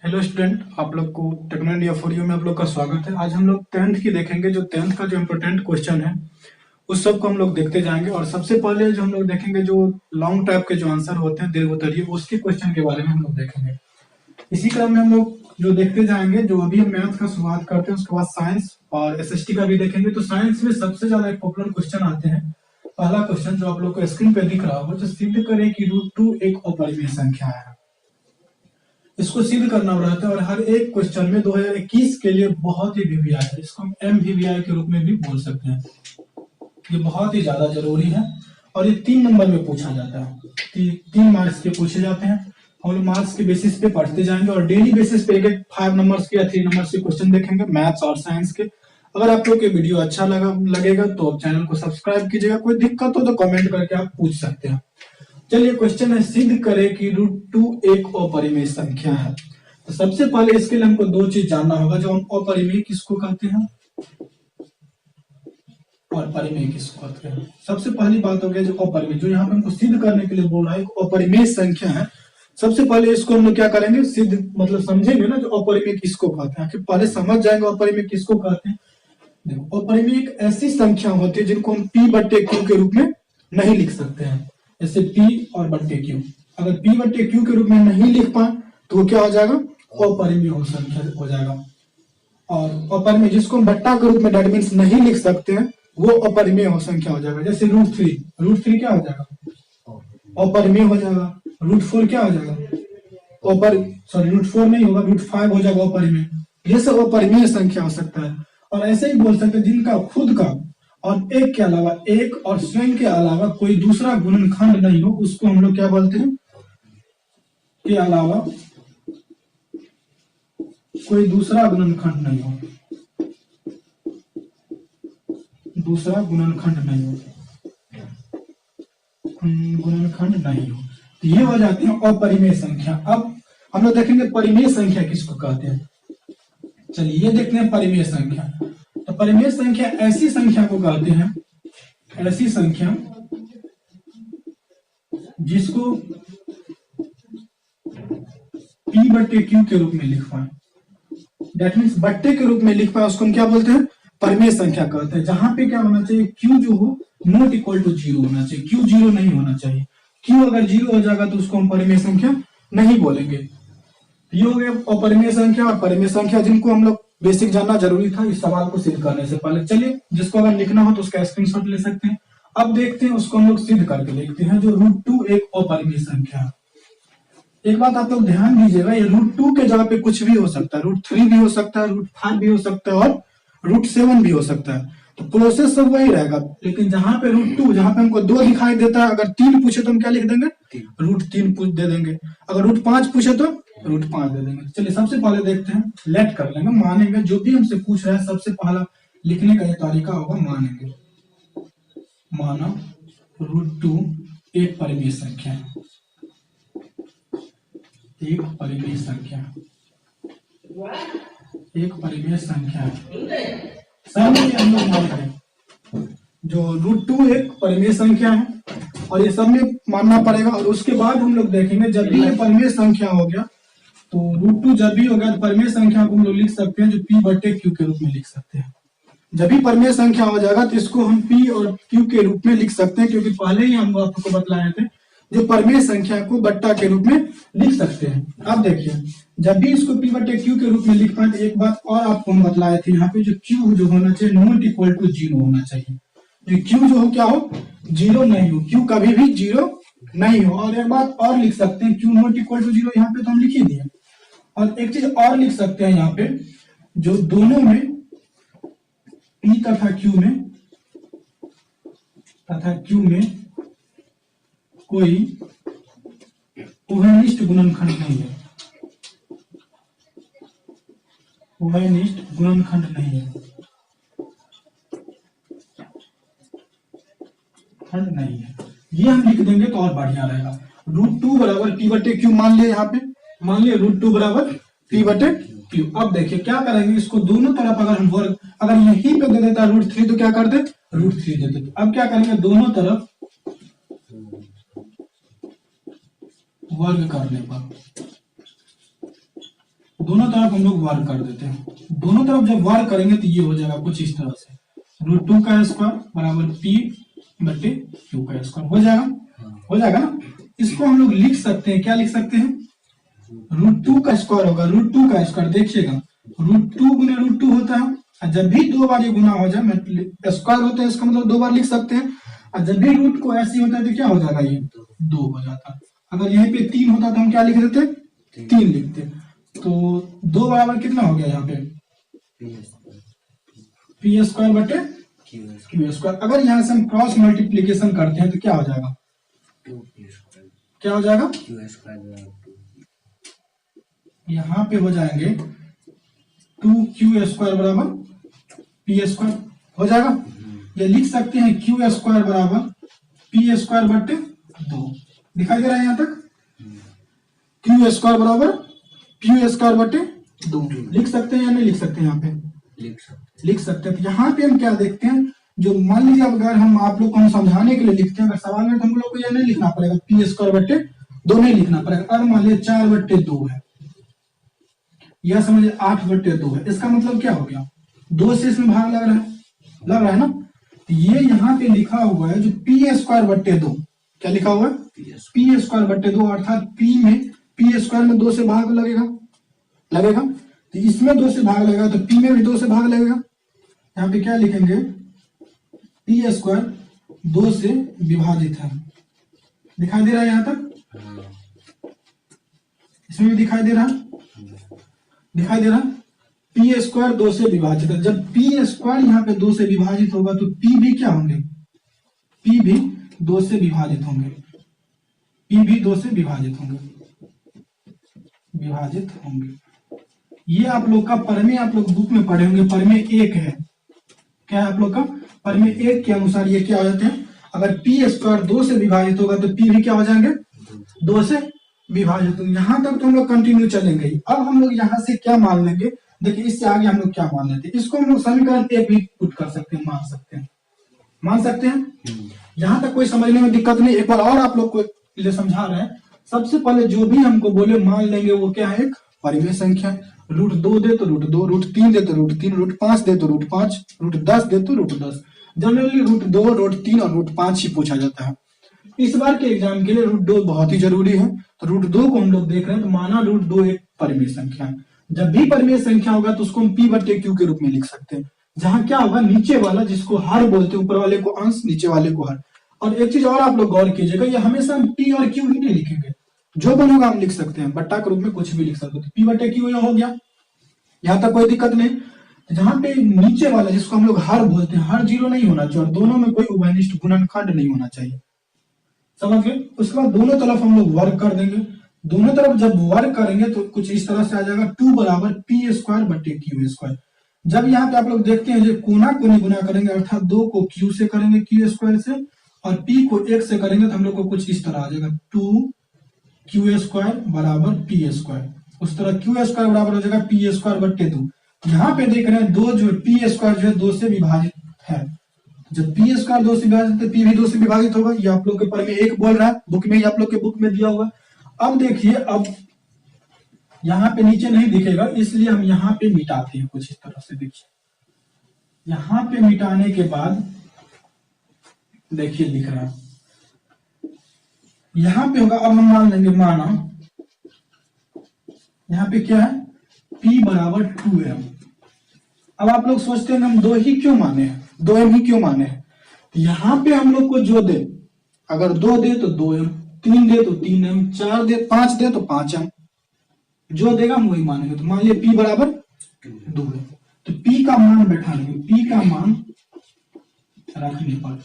Hello student, आप लोग को टेक्नोलॉजी फॉर यू में आप लोग का स्वागत है। आज हम लोग टेंथ की देखेंगे। जो टेंथ का जो इम्पोर्टेंट क्वेश्चन है उस सब को हम लोग देखते जाएंगे। और सबसे पहले जो हम लोग देखेंगे जो लॉन्ग टाइप के जो आंसर होते हैं दीर्घोत्तरीय, उसके क्वेश्चन के बारे में हम लोग देखेंगे। इसी क्रम में हम लोग जो देखते जाएंगे, जो अभी हम मैथ का शुरुआत करते हैं उसके बाद साइंस और एसएसटी का भी देखेंगे। तो साइंस में सबसे ज्यादा एक पॉपुलर क्वेश्चन आते हैं। पहला क्वेश्चन जो आप लोग को स्क्रीन पे दिख रहा होगा, जो सिद्ध करे कि √2 एक अपरिमेय संख्या है। इसको सिद्ध करना रहता है और हर एक क्वेश्चन में 2021 के लिए बहुत ही वीवीआई है। इसको हम MVVI के रूप में भी बोल सकते हैं। ये बहुत ही ज्यादा जरूरी है और ये 3 नंबर में पूछा जाता है। 3 मार्क्स के पूछे जाते हैं। हम लोग मार्क्स के बेसिस पे पढ़ते जाएंगे और डेली बेसिस पे एक 5 नंबर्स के या 3 नंबर्स के क्वेश्चन देखेंगे मैथ्स और साइंस के। अगर आप लोग के वीडियो अच्छा लगेगा तो चैनल को सब्सक्राइब कीजिएगा। कोई दिक्कत हो तो कमेंट करके आप पूछ सकते हैं। चलिए, क्वेश्चन है सिद्ध करे कि √2 एक अपरिमेय संख्या है। तो सबसे पहले इसके लिए हमको 2 चीज जानना होगा। जो हम अपरिमेय किसको कहते हैं और परिमेय किसको कहते हैं। सबसे पहली बात हो गया जो अपरिमेय, जो यहाँ पे हमको सिद्ध करने के लिए बोल रहा है अपरिमेय संख्या है। सबसे पहले इसको हम लोग क्या करेंगे, सिद्ध मतलब समझेंगे ना जो अपरिमेय किसको कहते हैं। पहले समझ जाएंगे अपरिमेय किसको कहते हैं। देखो, अपरिमेय एक ऐसी संख्या होती है जिनको हम P/Q के रूप में नहीं लिख सकते हैं। जैसे P और बट्टे Q, अगर P/Q के रूप में नहीं लिख पाए तो वो क्या हो जाएगा, अपरिमेय संख्या हो जाएगा। और अपरिमेय जिसको हम बट्टा के रूप में डेट मीन्स नहीं लिख सकते हैं वो अपरिमेय संख्या हो जाएगा। जैसे √3 क्या हो जाएगा, अपरिमेय हो जाएगा। √4 क्या हो जाएगा, √4 नहीं होगा, √5 हो जाएगा अपरिमेय। ये सब अपरिमेय संख्या हो सकता है। और ऐसे ही बोल सकते हैं जिनका खुद का और एक के अलावा, एक और स्वयं के अलावा कोई दूसरा गुणनखंड नहीं हो, उसको हम लोग क्या बोलते हैं, के अलावा कोई दूसरा गुणनखंड नहीं हो, दूसरा गुणनखंड नहीं हो, गुणनखंड नहीं हो, तो ये हो जाती है अपरिमेय संख्या। अब हम लोग देखेंगे परिमेय संख्या किसको कहते हैं। चलिए ये देखते हैं परिमेय संख्या। तो परिमेय संख्या ऐसी संख्या को कहते हैं, ऐसी संख्या जिसको P/Q के रूप में लिख पाए, दैट मीन्स बट्टे के रूप में लिख पाए, उसको हम क्या बोलते हैं, परिमेय संख्या कहते हैं। जहां पे क्या होना चाहिए, Q जो हो नॉट इक्वल टू 0 होना चाहिए। Q 0 नहीं होना चाहिए। Q अगर 0 हो जाएगा तो उसको हम परिमेय संख्या नहीं बोलेंगे। ये हो गया अपरिमेय संख्या और परिमेय संख्या, जिनको हम लोग बेसिक जानना जरूरी था इस सवाल को सिद्ध करने से पहले। चलिए, जिसको अगर लिखना हो तो उसका स्क्रीनशॉट ले सकते हैं। अब देखते हैं उसको हम लोग सिद्ध करके देखते हैं। जो √2 एक अपरिमेय संख्या है। एक बात आप लोग ध्यान दीजिएगा, ये √2 के जगह पे कुछ भी हो सकता है। √3 भी हो सकता है, √5 भी हो सकता है और √7 भी हो सकता है। तो प्रोसेस सब वही रहेगा। लेकिन जहां पे √2, जहां पे हमको 2 दिखाई देता है, अगर 3 पूछे तो हम क्या लिख देंगे, √3 दे देंगे। अगर √5 पूछे तो √5 दे देंगे। चलिए सबसे पहले देखते हैं, लेट कर लेंगे, मानेंगे जो भी हमसे पूछ रहा है। सबसे पहला लिखने का ये तरीका होगा, मानेंगे। माना √2 एक परिमेय संख्या है, एक परिमेय संख्या, एक परिमेय संख्या है। सामने हम लोग मान रहे हैं जो √2 एक परिमेय संख्या है और ये सब में मानना पड़ेगा। और उसके बाद हम लोग देखेंगे जब भी ये परिमेय संख्या हो गया तो √2 जब भी हो गया तो परिमेय संख्या को हम लोग लिख सकते हैं जो P/Q के रूप में लिख सकते हैं। जब भी परिमेय संख्या हो जाएगा तो इसको हम P और Q के रूप में लिख सकते हैं, क्योंकि पहले ही हम आपको बतलाए थे जो परिमेय संख्या को बट्टा के रूप में लिख सकते हैं। अब देखिए, जब भी इसको P/Q के रूप में लिख पाए तो एक बात और आपको हम बतलाए थे, यहाँ पे जो Q जो होना चाहिए नॉट इक्वल टू 0 होना चाहिए। जो Q जो हो क्या हो, 0 नहीं हो। Q कभी भी 0 नहीं हो। और एक बात और लिख सकते हैं, Q नॉट इक्वल टू 0 यहाँ पे तो हम लिख ही दिए। और एक चीज और लिख सकते हैं यहाँ पे, जो दोनों में P तथा Q में कोई उभयनिष्ठ गुणनखंड नहीं है, उभयनिष्ठ गुणनखंड नहीं है, खंड नहीं है। ये हम लिख देंगे तो और बढ़िया रहेगा। √2 बराबर P/Q मान लिया, यहाँ पे मान लिया √2 बराबर P/Q। अब देखिए क्या करेंगे, इसको दोनों तरफ अगर हम वर्ग, अगर यहीं पे दे देता √3 तो क्या कर दे, √3 दे देते। अब क्या करेंगे, दोनों तरफ वर्ग करने पर दोनों तरफ हम लोग वर्क कर देते हैं। दोनों तरफ जब वर्क करेंगे तो ये हो जाएगा कुछ इस तरह से, √2 का स्क्वायर बराबर P बटे Q का स्क्वायर हो जाएगा, हो जाएगा ना। इसको हम लोग लिख सकते हैं, क्या लिख सकते हैं, √2 का स्क्वायर होगा, √2 का स्क्वायर देखिएगा, √2 गुने √2 होता है, और जब भी दो बार ये गुना हो जाए, स्क्वायर होता है इसका मतलब दो बार लिख सकते हैं, और जब भी रूट को ऐसे होता है तो क्या हो जाएगा, ये 2 हो जाता है। अगर यहीं पे 3 होता तो हम क्या लिख देते, 3 लिखते। तो 2 बराबर कितना हो गया यहाँ पे, P स्क्वायर बटे Q स्क्वायर। अगर यहाँ से हम क्रॉस मल्टीप्लीकेशन करते हैं तो क्या हो जाएगा, क्या हो जाएगा, यहाँ पे हो जाएंगे 2Q स्क्वायर बराबर P स्क्वायर हो जाएगा। ये लिख सकते हैं Q स्क्वायर बराबर P स्क्वायर बटे 2, दिखाई दे रहा है यहाँ तक, Q स्क्वायर बराबर P स्क्वायर बटे 2 लिख सकते हैं या नहीं लिख सकते हैं, यहाँ पे लिख सकते हैं। तो यहाँ पे हम क्या देखते हैं, जो मान लीजिए अगर हम आप लोग को हम समझाने के लिए लिखते हैं, अगर सवाल में तो हम लोग को यह नहीं लिखना पड़ेगा, P स्क्वायर बटे 2 नहीं लिखना पड़ेगा। अगर मान लीजिए 4 बटे 2 है, यह समझिए 8 बटे 2 है, इसका मतलब क्या हो गया, 2 से इसमें भाग लग रहा है ना। तो ये यहाँ पे लिखा हुआ है जो P स्क्वायर बटे 2, क्या लिखा हुआ है, P स्क्वायर बटे 2, अर्थात P स्क्वायर में 2 से भाग लगेगा, तो इसमें 2 से भाग लगेगा, तो P में भी 2 से भाग लगेगा। यहाँ पे क्या लिखेंगे, P स्क्वायर 2 से विभाजित है, दिखाई दे रहा है यहाँ तक, इसमें भी दिखाई दे रहा, P स्क्वायर 2 से विभाजित है। जब P स्क्वायर यहाँ पे 2 से विभाजित होगा तो P भी क्या होंगे, P भी 2 से विभाजित होंगे, P भी 2 से विभाजित होंगे। ये आप लोग का परमेय, आप लोग बुक में पढ़े होंगे, परमेय 1 है, क्या है आप लोग का, परमेय 1 के अनुसार ये क्या हो जाते हैं, अगर P स्क्वायर 2 से विभाजित होगा तो P भी क्या हो जाएंगे, 2 से विभाजित। यहाँ तक तो हम लोग कंटिन्यू चलेंगे। अब हम लोग यहाँ से क्या मान लेंगे, देखिए इससे आगे हम लोग क्या मान लेते हैं, इसको हम लोग समीकरण 1 भी पुट कर सकते हैं, मान सकते हैं। यहाँ तक कोई समझने में दिक्कत नहीं। एक बार और आप लोग को लिए समझा रहे हैं। सबसे पहले जो भी हमको बोले मान लेंगे वो क्या है, एक परिमेय संख्या है। √2 दे तो √2, √3 दे तो √3, √5 दे तो √5, √10 दे तो √10। जनरली √2, √3 और √5 ही पूछा जाता है। इस बार के एग्जाम के लिए √2 बहुत ही जरूरी है। तो √2 को हम लोग देख रहे हैं, तो माना √2 एक परिमेय संख्या है। जब भी परिमेय संख्या होगा तो उसको हम P बटे Q के रूप में लिख सकते हैं, जहां क्या होगा, नीचे वाला जिसको हर बोलते हैं, ऊपर वाले को अंश, नीचे वाले को हर। और एक चीज और आप लोग गौर कीजिएगा, ये हमेशा हम P और Q ही नहीं लिखेंगे, जो बनेगा हम लिख सकते हैं, बट्टा के रूप में कुछ भी लिख सकते हैं। P बटे Q हो गया, यहाँ तक कोई दिक्कत नहीं। जहां पे नीचे वाला जिसको हम लोग हर बोलते हैं, हर 0 नहीं होना चाहिए और दोनों में कोई उभयनिष्ठ गुणनखंड नहीं होना चाहिए, समझ गए। उसके बाद दोनों तरफ हम लोग वर्क कर देंगे। दोनों तरफ जब वर्क करेंगे तो कुछ इस तरह से आ जाएगा, 2 बराबर P स्क्वायर बटे Q स्क्वायर। जब यहाँ पे आप लोग देखते हैं जो कोना को नहीं गुना करेंगे, अर्थात 2 को Q से करेंगे Q स्क्वायर से, और P को 1 से करेंगे, तो हम लोग को कुछ इस तरह आ जाएगा, 2Q स्क्वायर बराबर P स्क्वायर। उस तरह Q स्क्वायर बराबर हो जाएगा P स्क्वायर बटे 2। यहाँ पे देख रहे हैं 2 जो P स्क्वायर जो है 2 से विभाजित है, जब P स्क्वायर 2 से विभाजित है, P भी 2 से विभाजित होगा। ये आप लोग के परमेय 1 बोल रहा है, बुक में ही आप लोग के बुक में दिया हुआ। अब देखिए, अब यहाँ पे नीचे नहीं दिखेगा, इसलिए हम यहाँ पे मिटाते हैं कुछ इस तरह से। देखिए यहाँ पे मिटाने के बाद देखिए लिख रहा है, यहाँ पे होगा। अब हम मान लेंगे, माना यहाँ पे क्या है, P बराबर 2m। अब आप लोग सोचते हैं हम 2 ही क्यों माने हैं, 2m ही क्यों माने हैं। यहाँ पे हम लोग को जो दे, अगर 2 दे तो 2m, 3 दे तो 3m, 4 दे 5 दे तो 5m, जो देगा हम वही मानेंगे। तो मान लिया P बराबर 2 है, तो P का मान बैठाएंगे। P का मान रखने पर,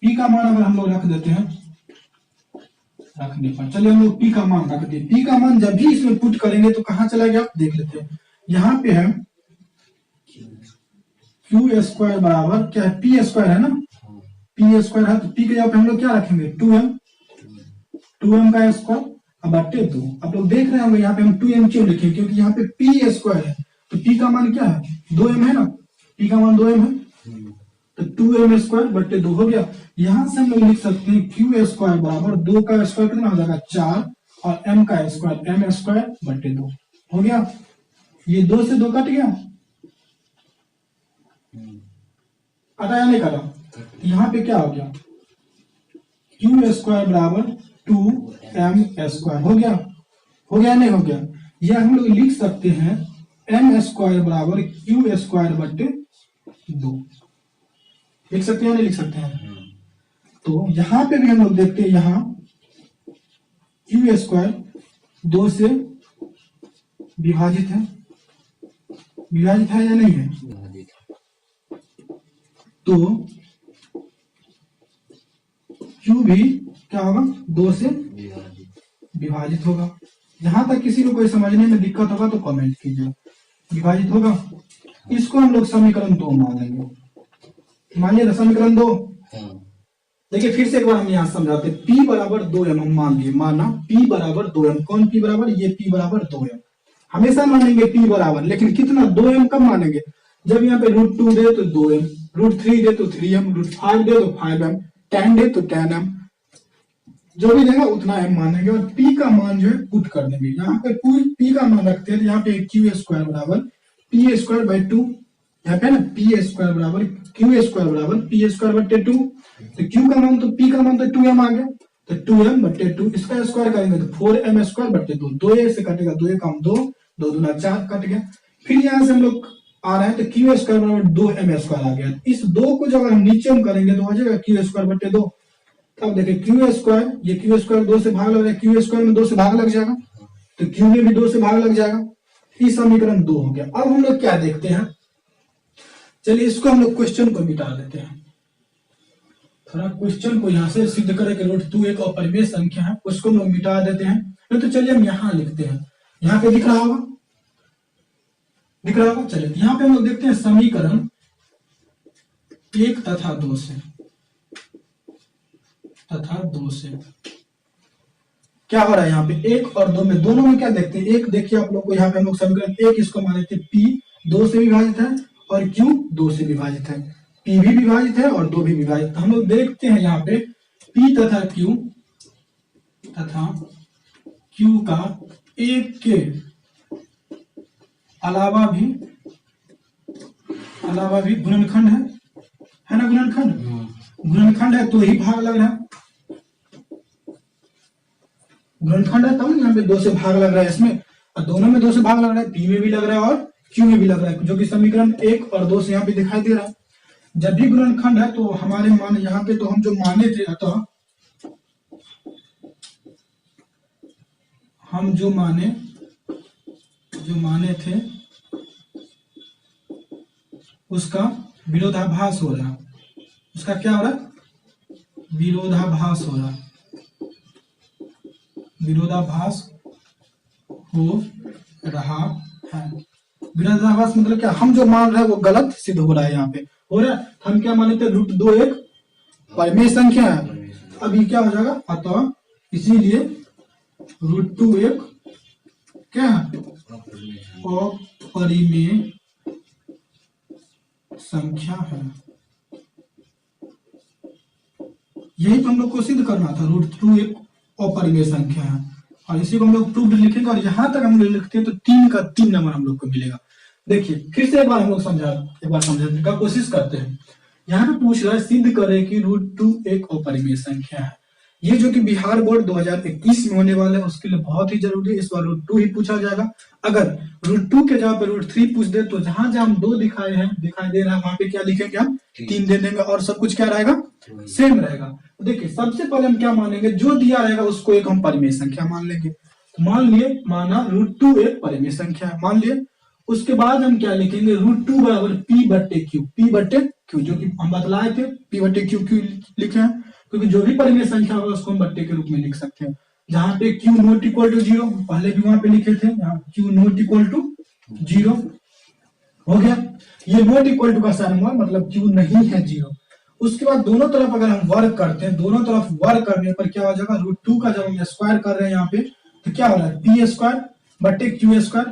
P का मान अगर हम लोग रख देते हैं, रखने पर, चलिए हम लोग P का मान रख दें। P का मान जब भी इसमें पुट करेंगे तो कहां चला गया, देख लेते हैं। यहाँ पे है Q स्क्वायर बराबर क्या है, P स्क्वायर है ना, P स्क्वायर है, तो P के जगह पे हम लोग क्या रखेंगे, 2m का स्क्वायर बटे 2। आप लोग देख रहे होंगे यहाँ पे हम 2m क्यों लिखे, क्योंकि यहाँ पे P स्क्वायर है, तो P का मान क्या है, 2m है ना, P का मान 2m है, तो 2m स्क्वायर बटे 2 हो गया। यहां से हम लोग लिख सकते हैं Q स्क्वायर बराबर 2 का स्क्वायर कितना हो जाएगा 4, और m का स्क्वायर m स्क्वायर बटे 2 हो गया। ये 2 से 2 कट गया, कटा या नहीं कटा? यहाँ पे क्या हो गया, क्यू स्क्वायर बराबर 2m स्क्वायर हो गया, हो गया नहीं हो गया? यह हम लोग लिख सकते हैं m स्क्वायर बराबर क्यू स्क्वायर बटे 2, लिख सकते हैं नहीं लिख सकते हैं? तो यहाँ पे भी हम लोग देखते हैं, यहाँ क्यू स्क्वायर 2 से विभाजित है, विभाजित है या नहीं है? तो क्यू भी क्या होगा, 2 से विभाजित होगा। यहां तक किसी को कोई समझने में दिक्कत होगा तो कमेंट कीजिए। विभाजित होगा, इसको हम लोग समीकरण 2 मान लेंगे। मानिए समीकरण 2। देखिए फिर से एक बार हम यहाँ समझाते हैं। P बराबर 2m हम मान लिए, माना P बराबर 2m। कौन P बराबर? ये P बराबर 2m। हमेशा मानेंगे P बराबर, लेकिन कितना? 2m कब मानेंगे? जब यहाँ पे √2 दे तो 2m, √3 दे तो 3m, √5 दे तो 5m, 10 दे तो 10m, जो भी देगा उतना m मानेंगे और P का मान जो है पुट कर देंगे। यहाँ पे P का मान रखते हैं तो यहाँ पे क्यू स्क्वायर बराबर पी स्क्वायर बाई 2, यहाँ पे ना पी स्क्वायर बराबर क्यू स्क्वायर बराबर पी स्क्वायर बटे 2। तो क्यू का मान तो P का मान तो 2m आ गया, तो 2m बटे 2, इसका स्क्वायर करेंगे तो 4m स्क्वायर बटे 2, 2 से कटेगा, 2 कम 2, 2 दूना 4 कट गया। फिर यहाँ से हम लोग आ रहे हैं तो क्यू स्क्वायर बराबर 2m स्क्वायर आ गया। इस 2 को जब हम नीचे में करेंगे तो हो जाएगा क्यू स्क्वायर बटे 2। तब देखिए क्यू स्क्वायर, ये क्यू स्क्वायर 2 से भाग लग जाएगा, क्यू स्क्वायर में 2 से भाग लग जाएगा, तो क्यू में भी 2 से भाग लग जाएगा। ये समीकरण 2 हो गया। अब हम लोग क्या देखते हैं, चलिए इसको हम लोग क्वेश्चन को मिटा देते हैं। थोड़ा क्वेश्चन को यहाँ से सिद्ध करें कि √2 एक अपरिमेय संख्या है, उसको हम लोग मिटा देते हैं। नहीं तो चलिए हम यहाँ लिखते हैं, यहाँ पे दिख रहा होगा, दिख रहा होगा। चलिए यहाँ पे हम लोग देखते हैं समीकरण 1 तथा 2 से, क्या हो रहा है यहाँ पे 1 और 2 में, दोनों में क्या देखते हैं? एक देखिए आप लोग को यहाँ पे हम लोग समीकरण 1 इसको मान लेते हैं P 2 से विभाजित है और Q 2 से विभाजित है, P भी विभाजित है और 2 भी विभाजित। हम लोग देखते हैं यहाँ पे P तथा Q का एक के अलावा भी गुणनखंड है ना? गुणनखंड है तो ही भाग लग रहा है, गुणनखंड है तब यहाँ पे 2 से भाग लग रहा है इसमें, और दोनों में 2 से भाग लग रहा है, P में भी लग रहा है और Q में भी लग रहा है, जो कि समीकरण 1 और 2 से यहाँ पे दिखाई दे रहा है। जब भी गुणनखंड है तो हमारे मान यहाँ पे तो हम जो माने थे, अतः हम जो माने थे उसका विरोधाभास हो रहा है। उसका क्या हो रहा है? विरोधाभास हो रहा है, विरोधाभास हो रहा है। विरोधाभास मतलब क्या? हम जो मान रहे हैं वो गलत सिद्ध हो रहा है। यहाँ पे हो रहा है, हम क्या माने थे? √2 एक परिमेय संख्या है। अब ये क्या हो जाएगा? अतः इसीलिए √2 एक क्या है? अपरिमेय संख्या है। यही तो हम लोग को सिद्ध करना था, √2 एक अपरिमेय संख्या है, और इसी को हम लोग प्रूफ लिखेंगे। और यहां तक हम लोग लिखते हैं तो 3 का 3 नंबर हम लोग को मिलेगा। देखिए फिर से एक बार हम लोग समझाने का कोशिश करते हैं। यहाँ पे पूछ रहा है सिद्ध करें कि √2 एक अपरिमेय संख्या है। ये जो कि बिहार बोर्ड 2021 में होने वाला है उसके लिए बहुत ही जरूरी है। इस बार √2 ही पूछा जाएगा। अगर √2 के जगह पे √3 पूछ दे तो जहां जहां हम 2 दिखाई दे रहा है वहां पे क्या लिखेंगे? हम 3 दे देंगे और सब कुछ क्या रहेगा? सेम रहेगा। तो देखिए सबसे पहले हम क्या मानेंगे? जो दिया रहेगा उसको एक हम परिमेय संख्या मान लेंगे। तो मान लिए, माना √2 एक परिमेय संख्या है, मान लिए। उसके बाद हम क्या लिखेंगे? √2 बराबर P बटे Q, जो कि हम बतलाए थे P बटे Q क्यों लिखे हैं? क्योंकि जो भी परिमेय संख्या होगा उसको हम बट्टे के रूप में लिख सकते हैं। जहां पे Q नॉट इक्वल टू 0, पहले भी वहां पे लिखे थे, यहाँ Q नॉट इक्वल टू 0 हो गया। ये नॉट इक्वल टू का साइन हुआ, मतलब Q नहीं है 0। उसके बाद दोनों तरफ अगर हम वर्क करते हैं, दोनों तरफ वर्क करने पर क्या हो जाएगा? √2 का जब हम स्क्वायर कर रहे हैं यहाँ पे तो क्या हो रहा है? P स्क्वायर बटे Q स्क्वायर,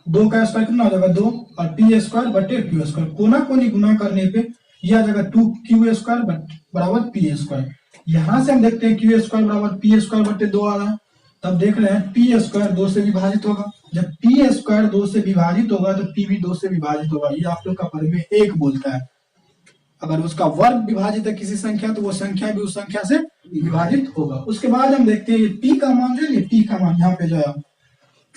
2 का स्क्वायर कितना हो जाएगा? 2, और P स्क्वायर बटे Q स्क्वायर, कोना कोनी गुना करने पे यह आ जाएगा 2Q स्क्वायर बराबर P स्क्वायर। यहां से हम देखते हैं Q स्क्वायर बराबर P स्क्वायर बटे 2 आ रहा है, तब देख रहे हैं पी स्क्वायर 2 से विभाजित होगा। जब पी स्क्वायर 2 से विभाजित होगा तो पी भी 2 से विभाजित होगा। ये आप लोग का प्रमेय 1 बोलता है। अगर उसका वर्ग विभाजित है किसी संख्या तो वो संख्या भी उस संख्या से विभाजित होगा। उसके बाद हम देखते हैं पी का मान जो है, पी का मान यहाँ पे जो है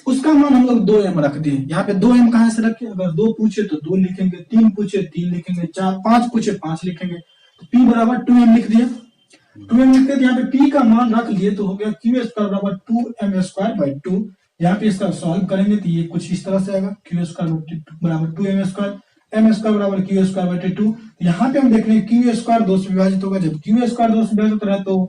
उसका मान हम लोग 2m रख दिए। यहाँ पे 2m कहां से रखे, अगर 2 पूछे तो 2 लिखेंगे, 3 पूछे 3 लिखेंगे, 5 पूछे 5 लिखेंगे। तो p बराबर 2m लिख दिया। 2m लिखते तो यहाँ पे p का मान रख लिए तो हो गया क्यू स्क्वायर बराबर 2m स्क्वायर बाई 2। यहाँ पे इसका सॉल्व करेंगे तो ये कुछ इस तरह से आएगा, क्यू स्क्वायर बराबर 2m स्क्वायर, m स्क्वायर बराबर क्यू स्क्वायर बाई 2। यहाँ पे हम देख रहे हैं क्यू स्क्वायर 2 से विभाजित होगा। जब क्यू स्क्वायर 2 से विभाजित होता है तो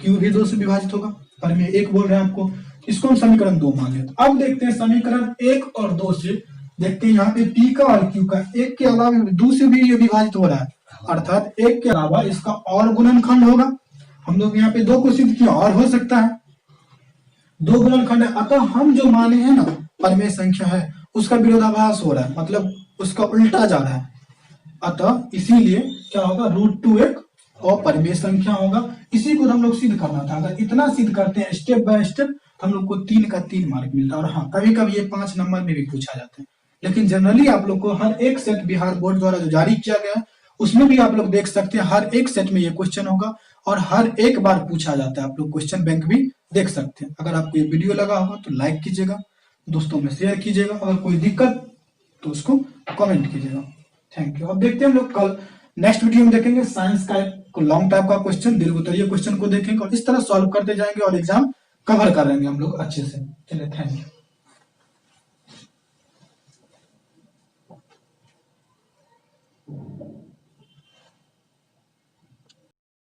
क्यू भी 2 से विभाजित होगा। पर मैं 1 बोल रहे हैं आपको, इसको हम समीकरण 2 मान लेते हैं। अब देखते हैं समीकरण 1 और 2 से, देखते हैं यहाँ पे p का और q का 1 के अलावा 2 से भी ये विभाजित हो रहा है, अर्थात 1 के अलावा इसका और गुणनखंड होगा। हम लोग यहाँ पे 2 को सिद्ध किया और हो सकता है 2 गुणनखंड है। अतः हम जो माने हैं ना परमेय संख्या है उसका विरोधाभास हो रहा है, मतलब उसका उल्टा जा रहा है। अतः इसीलिए क्या होगा, √2 एक अपरिमेय संख्या होगा। इसी को हम लोग सिद्ध करना था। अगर इतना सिद्ध करते हैं स्टेप बाय स्टेप तो हम लोग को 3 का 3 मार्क मिलता है। और हाँ, कभी कभी ये 5 नंबर में भी पूछा जाता है, लेकिन जनरली आप लोग को हर एक सेट बिहार बोर्ड द्वारा जो जारी किया गया है उसमें भी आप लोग देख सकते हैं हर एक सेट में ये क्वेश्चन होगा और हर एक बार पूछा जाता है। आप लोग क्वेश्चन बैंक भी देख सकते हैं। अगर आपको ये वीडियो लगा होगा तो लाइक कीजिएगा, दोस्तों में शेयर कीजिएगा, अगर कोई दिक्कत तो उसको कमेंट कीजिएगा। Thank you. अब देखते हैं हम लोग कल नेक्स्ट वीडियो में देखेंगे साइंस का एक लॉन्ग टाइप का क्वेश्चन, दीर्घोत्तरीय क्वेश्चन को देखेंगे और इस तरह सॉल्व करते जाएंगे और एग्जाम कवर कर लेंगे हम लोग अच्छे से। चलिए, थैंक यू।